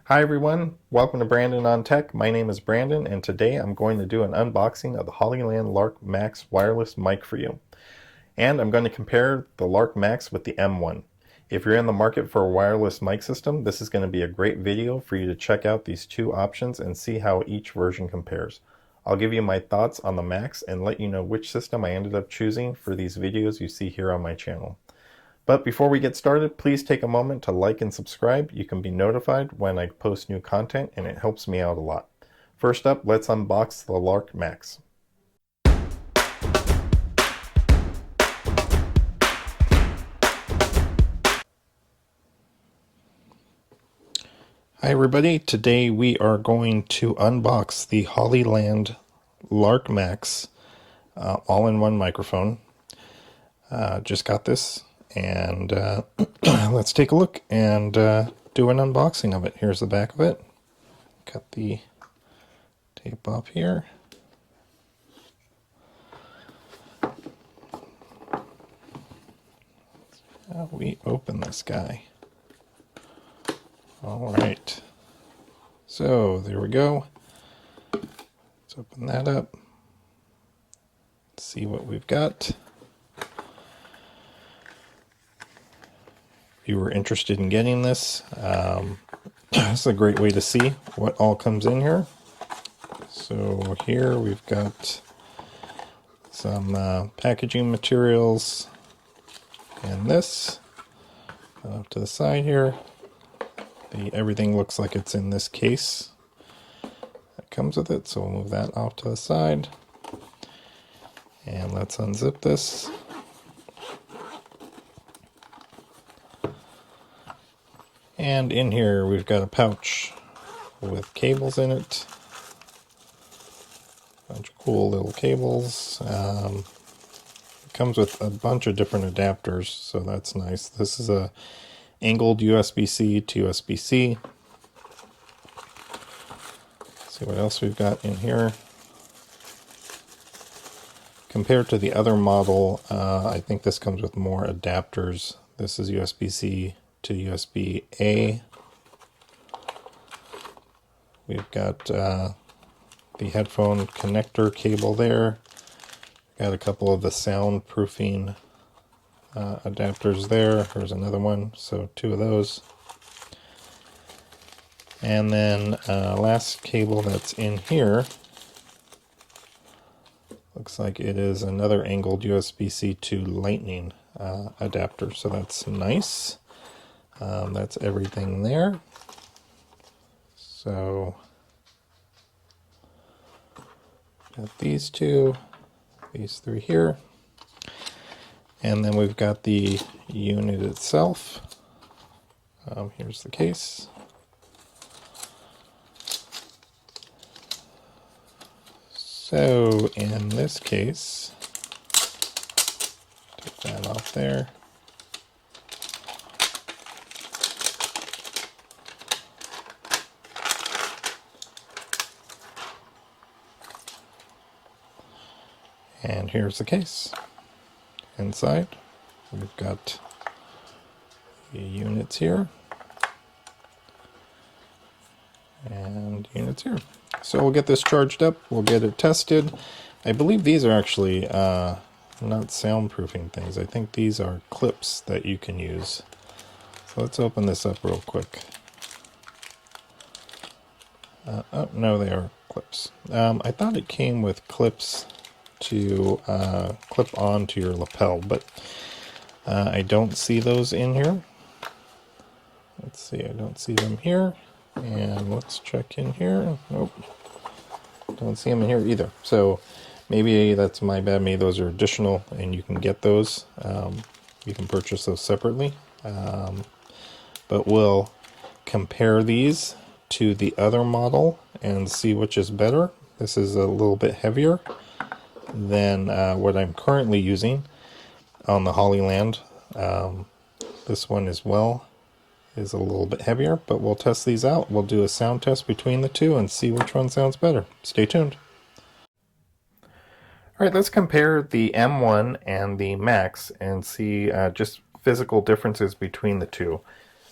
Hi everyone, welcome to Brandon on Tech. My name is Brandon and today I'm going to do an unboxing of the Hollyland Lark Max wireless mic for you. And I'm going to compare the Lark Max with the M1. If you're in the market for a wireless mic system, this is going to be a great video for you to check out these two options and see how each version compares. I'll give you my thoughts on the Max and let you know which system I ended up choosing for these videos you see here on my channel. But before we get started, please take a moment to like and subscribe. You can be notified when I post new content and it helps me out a lot. First up, let's unbox the Lark Max. Hi everybody, today we are going to unbox the Hollyland Lark Max all-in-one microphone. Just got this and let's take a look and do an unboxing of it. Here's the back of it. Cut the tape off here. How we open this guy. Alright, so there we go. Let's open that up. Let's see what we've got. If you were interested in getting this, this is a great way to see what all comes in here. So here we've got some packaging materials and this. Off to the side here. Everything looks like it's in this case that comes with it, so we'll move that off to the side. And let's unzip this. And in here we've got a pouch with cables in it. A bunch of cool little cables. It comes with a bunch of different adapters, so that's nice. This is a angled USB-C to USB-C. See what else we've got in here. Compared to the other model, I think this comes with more adapters. This is USB-C to USB-A. We've got the headphone connector cable there. Got a couple of the soundproofing adapters there. There's another one, so two of those. And then last cable that's in here looks like it is another angled USB-C to Lightning adapter, so that's nice. That's everything there. So got these two, these three here. And then we've got the unit itself. Here's the case. So in this case, take that off there. And here's the case. Inside, we've got the units here and units here. So we'll get this charged up, we'll get it tested. I believe these are actually not soundproofing things. I think these are clips that you can use. So let's open this up real quick. Oh, no, they are clips. I thought it came with clips to clip on to your lapel, but I don't see those in here. Let's see, I don't see them here. And let's check in here. Nope, don't see them in here either. So maybe that's my bad. Maybe those are additional and you can get those. You can purchase those separately. But we'll compare these to the other model and see which is better. This is a little bit heavier than what I'm currently using on the Hollyland. This one as well is a little bit heavier, but we'll test these out. We'll do a sound test between the two and see which one sounds better. Stay tuned. Alright, let's compare the M1 and the Max and see just physical differences between the two.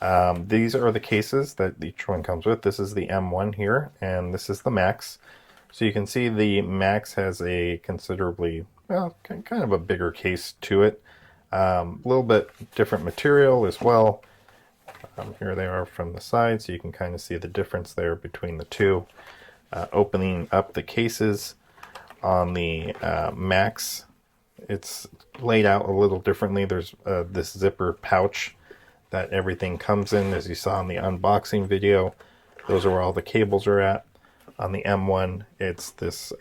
These are the cases that each one comes with. This is the M1 here, and this is the Max. So you can see the Max has a considerably, well, kind of a bigger case to it. A little bit different material as well. Here they are from the side, so you can kind of see the difference there between the two. Opening up the cases on the Max, it's laid out a little differently. There's this zipper pouch that everything comes in, as you saw in the unboxing video. Those are where all the cables are at. On the M1, it's this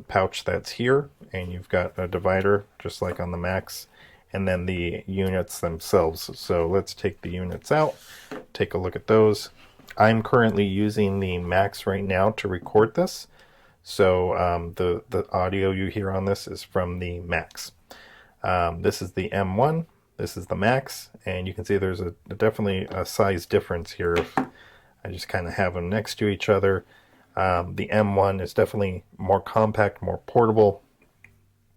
pouch that's here, and you've got a divider just like on the Max, and then the units themselves. So let's take the units out, take a look at those. I'm currently using the Max right now to record this, so the audio you hear on this is from the Max. This is the M1, this is the Max, and you can see there's definitely a size difference here. I just kind of have them next to each other. The M1 is definitely more compact, more portable.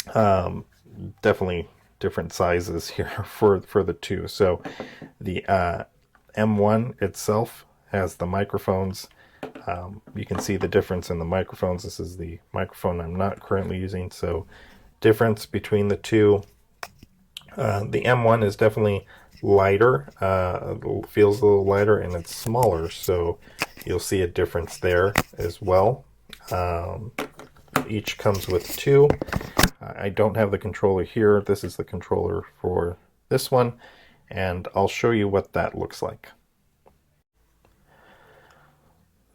Definitely different sizes here for the two. So the M1 itself has the microphones. You can see the difference in the microphones. This is the microphone I'm not currently using, so difference between the two. The M1 is definitely lighter, feels a little lighter, and it's smaller, so you'll see a difference there as well. Each comes with two. I don't have the controller here. This is the controller for this one, and I'll show you what that looks like.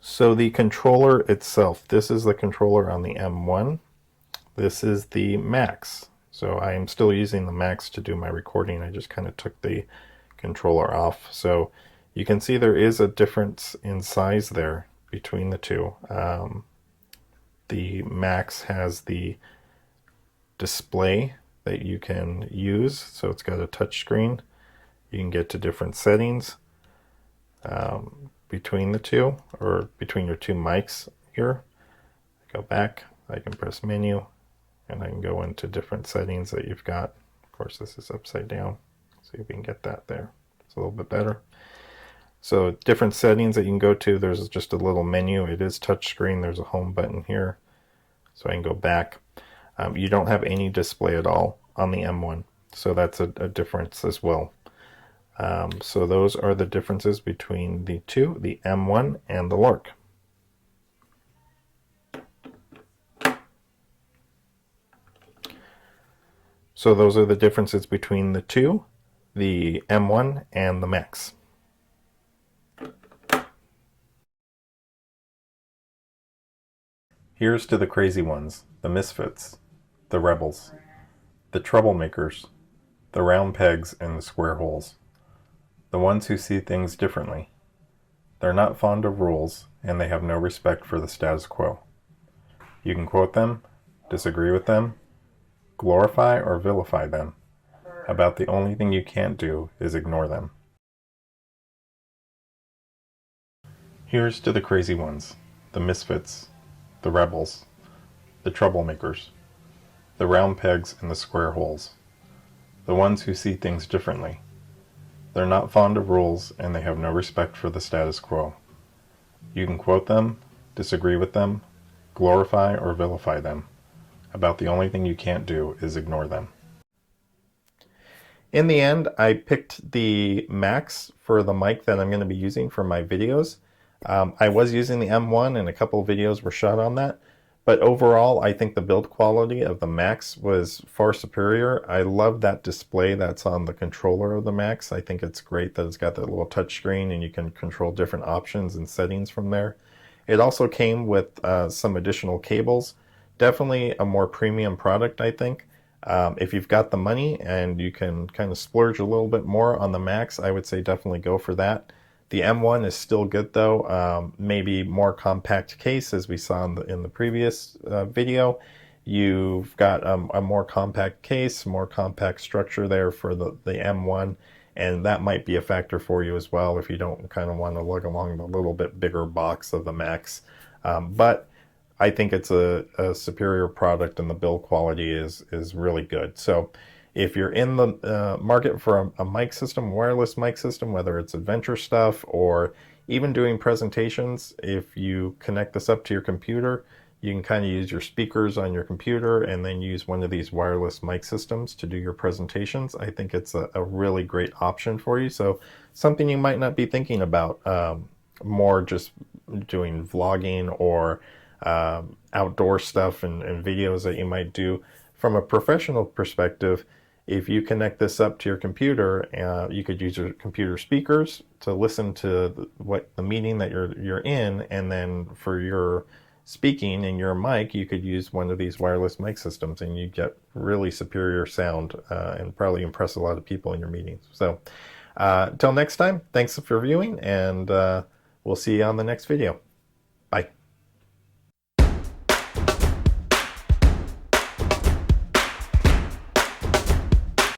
So the controller itself, this is the controller on the M1. This is the Max. So I am still using the Max to do my recording. I just kind of took the controller off. So you can see there is a difference in size there between the two. The Max has the display that you can use, so it's got a touch screen. You can get to different settings between the two, or between your two mics here. Go back, I can press menu, and I can go into different settings that you've got. Of course, this is upside down, so you can get that there. It's a little bit better. So different settings that you can go to. There's just a little menu. It is touchscreen. There's a home button here, so I can go back. You don't have any display at all on the M1, so that's a difference as well. So those are the differences between the two, the M1 and the Lark. So those are the differences between the two, the M1 and the Max. Here's to the crazy ones, the misfits, the rebels, the troublemakers, the round pegs in the square holes, the ones who see things differently. They're not fond of rules, and they have no respect for the status quo. You can quote them, disagree with them, glorify or vilify them. About the only thing you can't do is ignore them. Here's to the crazy ones, the misfits, the rebels, the troublemakers, the round pegs in the square holes, the ones who see things differently. They're not fond of rules, and they have no respect for the status quo. You can quote them, disagree with them, glorify or vilify them. About the only thing you can't do is ignore them. In the end, I picked the Max for the mic that I'm going to be using for my videos. I was using the M1, and a couple of videos were shot on that. But overall, I think the build quality of the Max was far superior. I love that display that's on the controller of the Max. I think it's great that it's got that little touch screen and you can control different options and settings from there. It also came with some additional cables. Definitely a more premium product, I think. If you've got the money and you can kind of splurge a little bit more on the Max, I would say definitely go for that. The M1 is still good though, maybe more compact case as we saw in the previous video. You've got a more compact case, more compact structure there for the M1, and that might be a factor for you as well if you don't kind of want to lug along the little bit bigger box of the Max. But I think it's a superior product, and the build quality is really good. So If you're in the market for a mic system, wireless mic system, whether it's adventure stuff or even doing presentations, if you connect this up to your computer, you can kind of use your speakers on your computer and then use one of these wireless mic systems to do your presentations. I think it's a really great option for you. So something you might not be thinking about, more just doing vlogging or outdoor stuff and videos that you might do. From a professional perspective, if you connect this up to your computer, you could use your computer speakers to listen to what the meeting that you're in, and then for your speaking in your mic, you could use one of these wireless mic systems, and you get really superior sound and probably impress a lot of people in your meetings. So, until next time, thanks for viewing, and we'll see you on the next video.